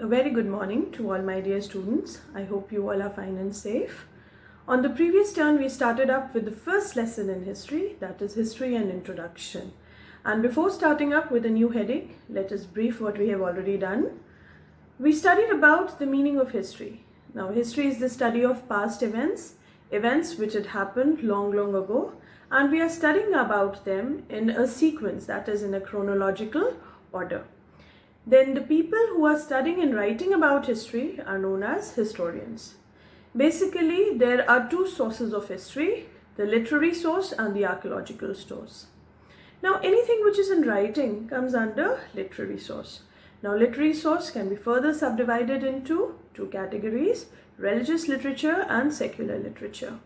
A very good morning to all my dear students. I hope you all are fine and safe. On the previous turn, we started up with the first lesson in history, that is History and Introduction. And before starting up with a new heading, let us brief what we have already done. We studied about the meaning of history. Now, history is the study of past events which had happened long ago, and we are studying about them in a sequence, that is in a chronological order. Then the people who are studying and writing about history are known as historians. Basically, there are two sources of history, the literary source and the archaeological source. Now, anything which is in writing comes under literary source. Now, literary source can be further subdivided into two categories, religious literature and secular literature.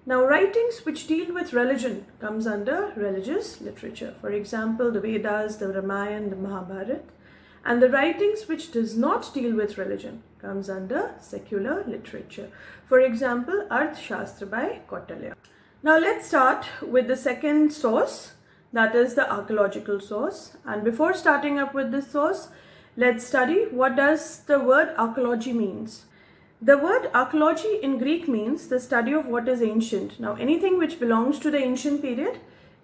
Now, writings which deal with religion comes under religious literature. For example, the Vedas, the Ramayana, the Mahabharata. And the writings which does not deal with religion comes under secular literature. For example, Arthashastra by Kautilya. Now let's start with the second source, that is the archaeological source. And before starting up with this source, let's study what does the word archaeology means. The word archaeology in Greek means the study of what is ancient. Now anything which belongs to the ancient period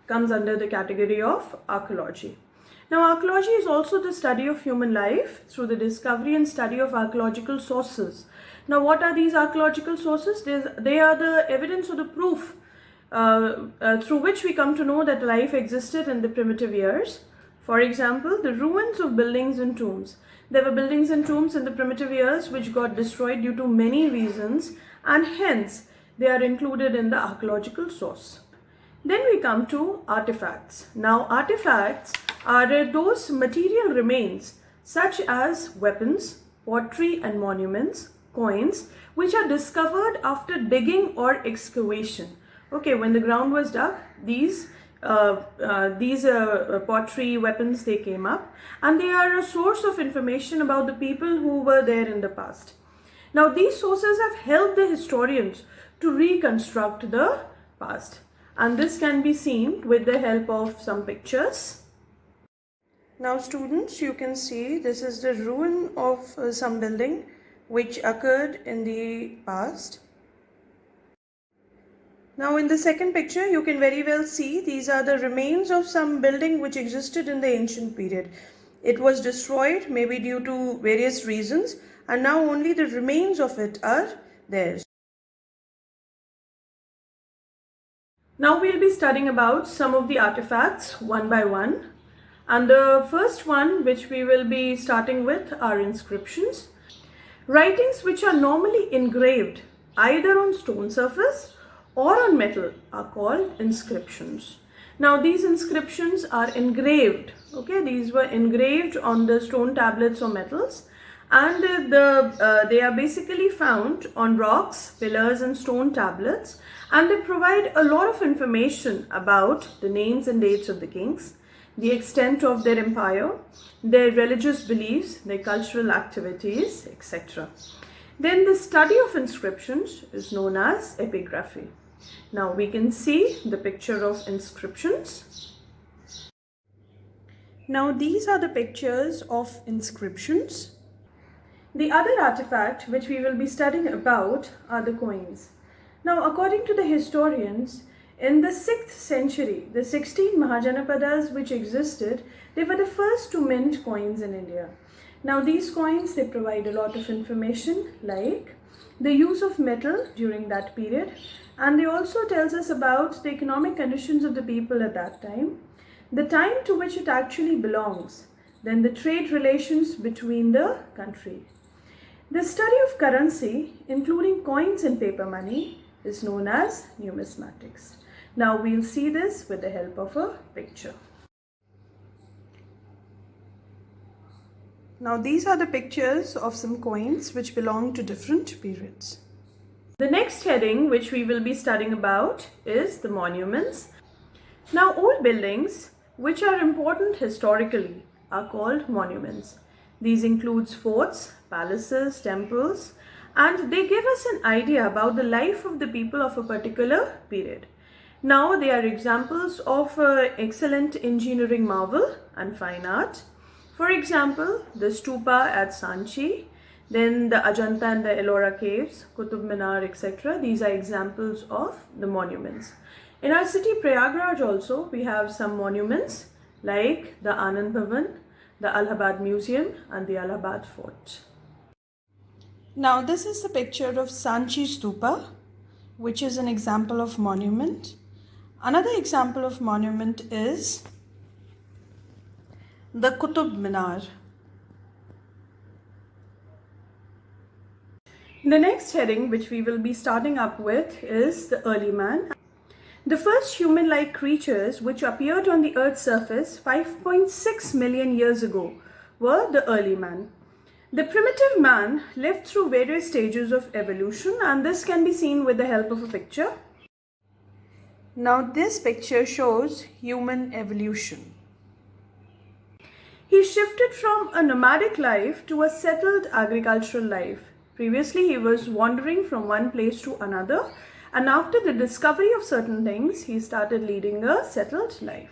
comes under the category of archaeology. Now, archaeology is also the study of human life through the discovery and study of archaeological sources. Now, what are these archaeological sources? They are the evidence or the proof through which we come to know that life existed in the primitive years. For example, the ruins of buildings and tombs. There were buildings and tombs in the primitive years which got destroyed due to many reasons, and hence they are included in the archaeological source. Then we come to artifacts. Now, artifacts are those material remains such as weapons, pottery and monuments, coins, which are discovered after digging or excavation. Okay, when the ground was dug, these pottery weapons, they came up, and they are a source of information about the people who were there in the past. Now, these sources have helped the historians to reconstruct the past, and this can be seen with the help of some pictures. Now students, you can see this is the ruin of some building which occurred in the past. Now in the second picture, you can very well see these are the remains of some building which existed in the ancient period. It was destroyed maybe due to various reasons, and now only the remains of it are there. Now we'll be studying about some of the artifacts one by one. And the first one which we will be starting with are inscriptions. Writings which are normally engraved either on stone surface or on metal are called inscriptions. Now these inscriptions are engraved, okay, these were engraved on the stone tablets or metals, and they are basically found on rocks, pillars and stone tablets, and they provide a lot of information about the names and dates of the kings, the extent of their empire, their religious beliefs, their cultural activities, etc. Then the study of inscriptions is known as epigraphy. Now we can see the picture of inscriptions. Now these are the pictures of inscriptions. The other artifact which we will be studying about are the coins. Now according to the historians, in the 6th century, the 16 Mahajanapadas which existed, they were the first to mint coins in India. Now these coins, they provide a lot of information like the use of metal during that period, and they also tells us about the economic conditions of the people at that time, the time to which it actually belongs, then the trade relations between the country. The study of currency, including coins and paper money, is known as numismatics. Now we'll see this with the help of a picture. Now these are the pictures of some coins which belong to different periods. The next heading which we will be studying about is the monuments. Now old buildings which are important historically are called monuments. These include forts, palaces, temples, and they give us an idea about the life of the people of a particular period. Now they are examples of excellent engineering marvel and fine art. For example, the stupa at Sanchi, then the Ajanta and the Ellora caves, Qutub Minar, etc. These are examples of the monuments. In our city Prayagraj also, we have some monuments like the Anand Bhavan, the Allahabad Museum and the Allahabad Fort. Now this is the picture of Sanchi Stupa, which is an example of monument. Another example of monument is the Qutub Minar. The next heading which we will be starting up with is the early man. The first human-like creatures which appeared on the Earth's surface 5.6 million years ago were the early man. The primitive man lived through various stages of evolution, and this can be seen with the help of a picture. Now this picture shows human evolution. He shifted from a nomadic life to a settled agricultural life. Previously, he was wandering from one place to another, and after the discovery of certain things, he started leading a settled life.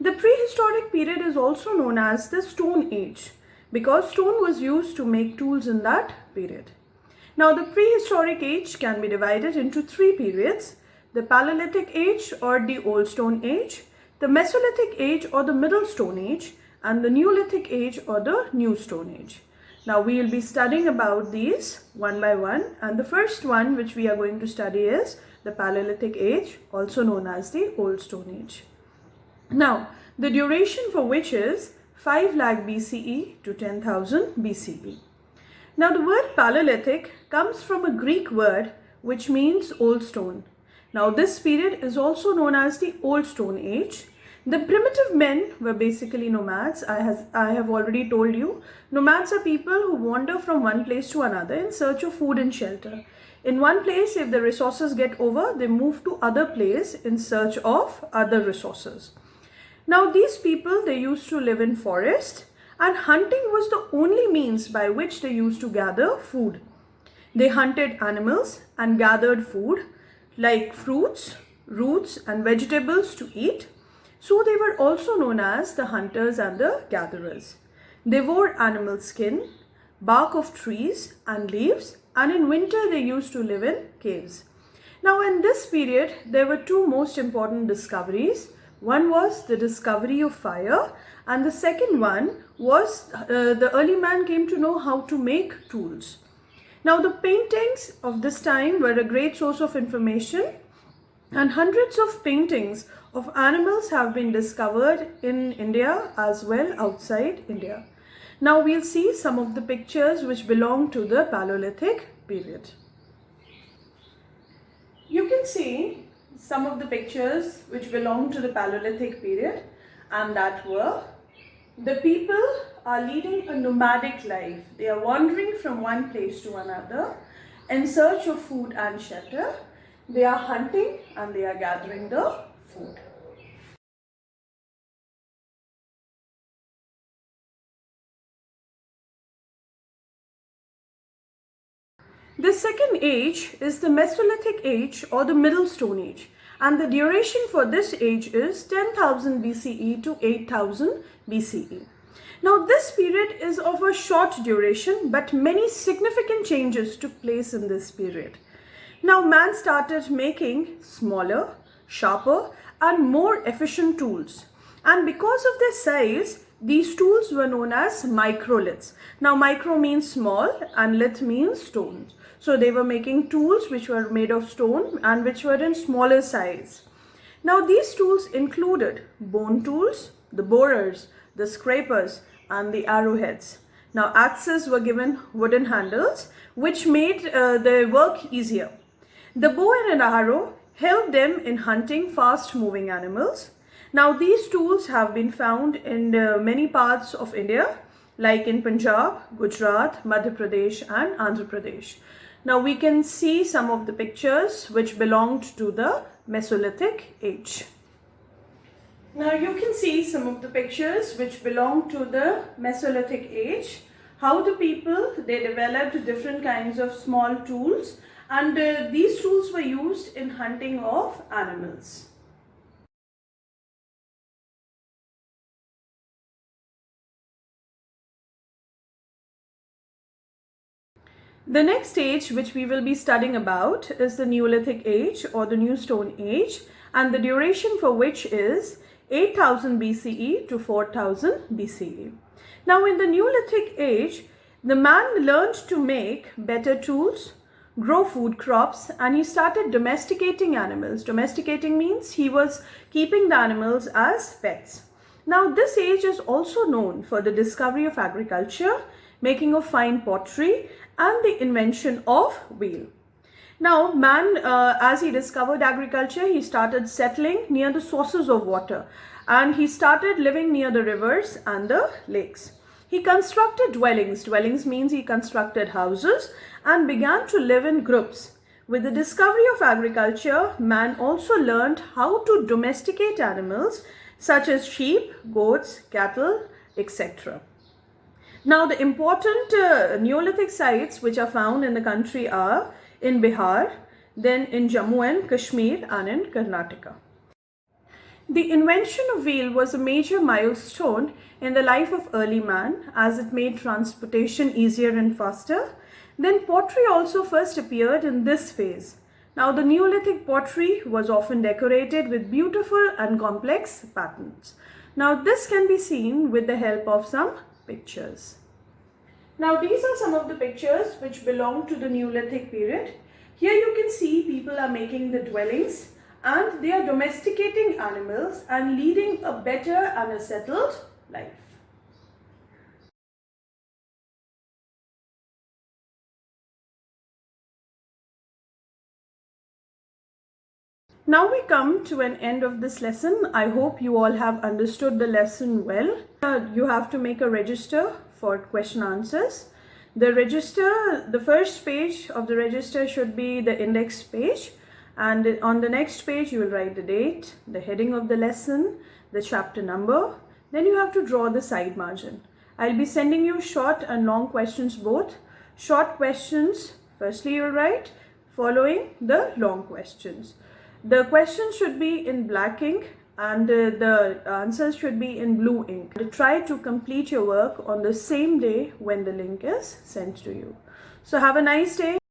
The prehistoric period is also known as the Stone Age, because stone was used to make tools in that period. Now, the prehistoric age can be divided into three periods: the Paleolithic Age or the Old Stone Age, the Mesolithic Age or the Middle Stone Age, and the Neolithic Age or the New Stone Age. Now we will be studying about these one by one, and the first one which we are going to study is the Paleolithic Age, also known as the Old Stone Age. Now the duration for which is 5 lakh BCE to 10,000 BCE. Now the word Paleolithic comes from a Greek word which means old stone. Now this period is also known as the Old Stone Age. The primitive men were basically nomads. I have already told you, nomads are people who wander from one place to another in search of food and shelter. In one place, if the resources get over, they move to other place in search of other resources. Now these people, they used to live in forest, and hunting was the only means by which they used to gather food. They hunted animals and gathered food like fruits, roots and vegetables to eat. So they were also known as the hunters and the gatherers. They wore animal skin, bark of trees and leaves, and in winter they used to live in caves. Now in this period, there were two most important discoveries. One was the discovery of fire, and the second one was the early man came to know how to make tools. Now the paintings of this time were a great source of information, and hundreds of paintings of animals have been discovered in India as well outside India. Now we'll see some of the pictures which belong to the Paleolithic period. You can see some of the pictures which belong to the Paleolithic period, and that were the people are leading a nomadic life. They are wandering from one place to another in search of food and shelter. They are hunting and they are gathering the food. The second age is the Mesolithic Age or the Middle Stone Age, and the duration for this age is 10,000 BCE to 8,000 BCE. Now this period is of a short duration, but many significant changes took place in this period. Now man started making smaller, sharper and more efficient tools, and because of their size, these tools were known as microliths. Now micro means small and lith means stones. So they were making tools which were made of stone and which were in smaller size. Now these tools included bone tools, the borers, the scrapers and the arrowheads. Now axes were given wooden handles which made their work easier. The bow and an arrow helped them in hunting fast moving animals. Now these tools have been found in many parts of India, like in Punjab, Gujarat, Madhya Pradesh and Andhra Pradesh. Now we can see some of the pictures which belonged to the Mesolithic age. Now you can see some of the pictures which belong to the Mesolithic age, how the people, they developed different kinds of small tools, and these tools were used in hunting of animals. The next age which we will be studying about is the Neolithic age or the New Stone Age, and the duration for which is 8000 BCE to 4000 BCE. Now in the Neolithic age, the man learned to make better tools, grow food crops, and he started domesticating animals. Domesticating means he was keeping the animals as pets. Now this age is also known for the discovery of agriculture, making of fine pottery, and the invention of wheel. Now man, as he discovered agriculture, he started settling near the sources of water, and he started living near the rivers and the lakes. He constructed dwellings. Dwellings means he constructed houses and began to live in groups. With the discovery of agriculture, man also learned how to domesticate animals such as sheep, goats, cattle, etc. Now the important Neolithic sites which are found in the country are in Bihar, then in Jammu and Kashmir, and in Karnataka. The invention of wheel was a major milestone in the life of early man, as it made transportation easier and faster. Then pottery also first appeared in this phase. Now the Neolithic pottery was often decorated with beautiful and complex patterns. Now this can be seen with the help of some pictures. Now these are some of the pictures which belong to the Neolithic period. Here you can see people are making the dwellings, and they are domesticating animals and leading a better and a settled life. Now we come to an end of this lesson. I hope you all have understood the lesson well. You have to make a register for question answers. The register, the first page of the register should be the index page. And on the next page, you will write the date, the heading of the lesson, the chapter number. Then you have to draw the side margin. I'll be sending you short and long questions both. Short questions, firstly you'll write, following the long questions. The questions should be in black ink and the answers should be in blue ink. Try to complete your work on the same day when the link is sent to you. So have a nice day.